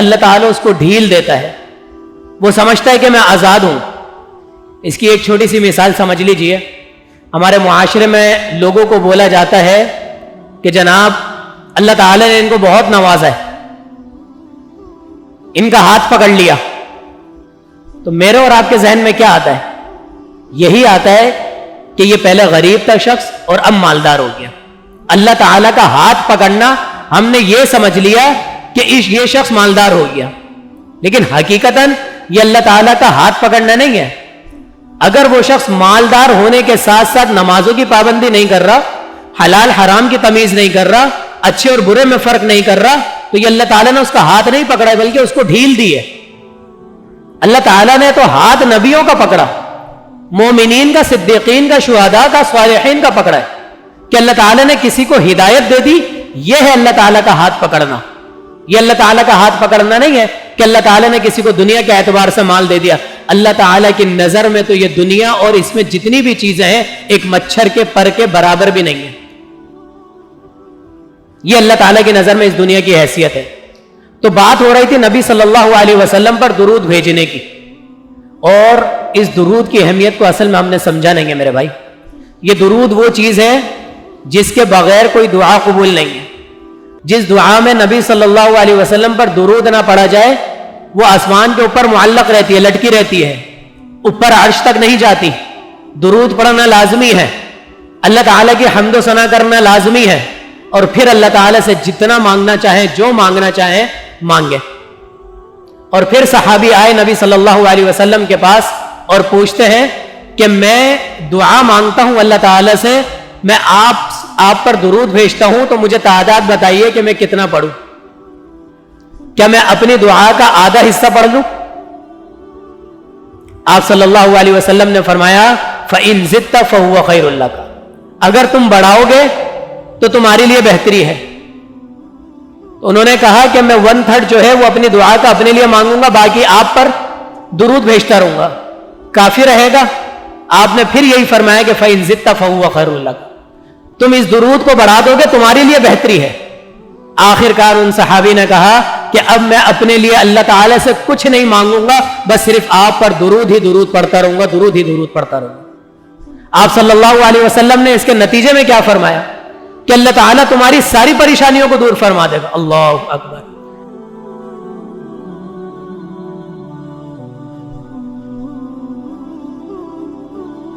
اللہ تعالیٰ اس کو ڈھیل دیتا ہے، وہ سمجھتا ہے کہ میں آزاد ہوں۔ اس کی ایک چھوٹی سی مثال سمجھ لیجئے، ہمارے معاشرے میں لوگوں کو بولا جاتا ہے کہ جناب اللہ تعالیٰ نے ان کو بہت نوازا ہے، ان کا ہاتھ پکڑ لیا، تو میرے اور آپ کے ذہن میں کیا آتا ہے؟ یہی آتا ہے کہ یہ پہلے غریب تھا شخص اور اب مالدار ہو گیا۔ اللہ تعالیٰ کا ہاتھ پکڑنا ہم نے یہ سمجھ لیا کہ یہ شخص مالدار ہو گیا، لیکن حقیقتاً یہ اللہ تعالیٰ کا ہاتھ پکڑنا نہیں ہے۔ اگر وہ شخص مالدار ہونے کے ساتھ ساتھ نمازوں کی پابندی نہیں کر رہا، حلال حرام کی تمیز نہیں کر رہا، اچھے اور برے میں فرق نہیں کر رہا، تو یہ اللہ تعالیٰ نے اس کا ہاتھ نہیں پکڑا بلکہ اس کو ڈھیل دی ہے۔ اللہ تعالیٰ نے تو ہاتھ نبیوں کا پکڑا، مومنین کا، صدیقین کا، شہداء کا، صالحین کا پکڑا ہے کہ اللہ تعالیٰ نے کسی کو ہدایت دے دی۔ یہ ہے اللہ تعالیٰ کا ہاتھ پکڑنا۔ یہ اللہ تعالیٰ کا ہاتھ پکڑنا نہیں ہے کہ اللہ تعالیٰ نے کسی کو دنیا کے اعتبار سے مال دے دیا۔ اللہ تعالیٰ کی نظر میں تو یہ دنیا اور اس میں جتنی بھی چیزیں ہیں ایک مچھر کے پر کے برابر بھی نہیں ہے۔ یہ اللہ تعالیٰ کی نظر میں اس دنیا کی حیثیت ہے۔ تو بات ہو رہی تھی نبی صلی اللہ علیہ وسلم پر درود بھیجنے کی، اور اس درود کی اہمیت کو اصل میں ہم نے سمجھا نہیں ہے میرے بھائی۔ یہ درود وہ چیز ہے جس کے بغیر کوئی دعا قبول نہیں ہے۔ جس دعا میں نبی صلی اللہ علیہ وسلم پر درود نہ پڑھا جائے وہ آسمان کے اوپر معلق رہتی ہے، لٹکی رہتی ہے، اوپر عرش تک نہیں جاتی۔ درود پڑھنا لازمی ہے، اللہ تعالیٰ کی حمد و ثنا کرنا لازمی ہے، اور پھر اللہ تعالیٰ سے جتنا مانگنا چاہیں، جو مانگنا چاہیں مانگے۔ اور پھر صحابی آئے نبی صلی اللہ علیہ وسلم کے پاس اور پوچھتے ہیں کہ میں دعا مانگتا ہوں اللہ تعالیٰ سے، میں آپ پر درود بھیجتا ہوں، تو مجھے تعداد بتائیے کہ میں کتنا پڑھوں؟ کیا میں اپنی دعا کا آدھا حصہ پڑھ لوں؟ آپ صلی اللہ علیہ وسلم نے فرمایا فَإِن زِدْتَ فَهُوَ خَيْرٌ لَكَ، اگر تم بڑھاؤ گے تو تمہارے لیے بہتری ہے۔ تو انہوں نے کہا کہ میں 1/3 جو ہے وہ اپنی دعا کا اپنے لیے مانگوں گا، باقی آپ پر درود بھیجتا رہوں گا، کافی رہے گا؟ آپ نے پھر یہی فرمایا کہ فَإِن زِدْتَ فَهُوَ خَيْرٌ لَكَ، تم اس درود کو بڑھا دو گے تمہارے لیے بہتری ہے۔ آخر کار ان صحابی نے کہا کہ اب میں اپنے لیے اللہ تعالیٰ سے کچھ نہیں مانگوں گا، بس صرف آپ پر درود ہی درود پڑھتا رہوں گا، درود ہی درود پڑھتا رہوں گا۔ آپ صلی اللہ علیہ وسلم نے اس کے نتیجے میں کیا فرمایا کہ اللہ تعالیٰ تمہاری ساری پریشانیوں کو دور فرما دے گا۔ اللہ اکبر۔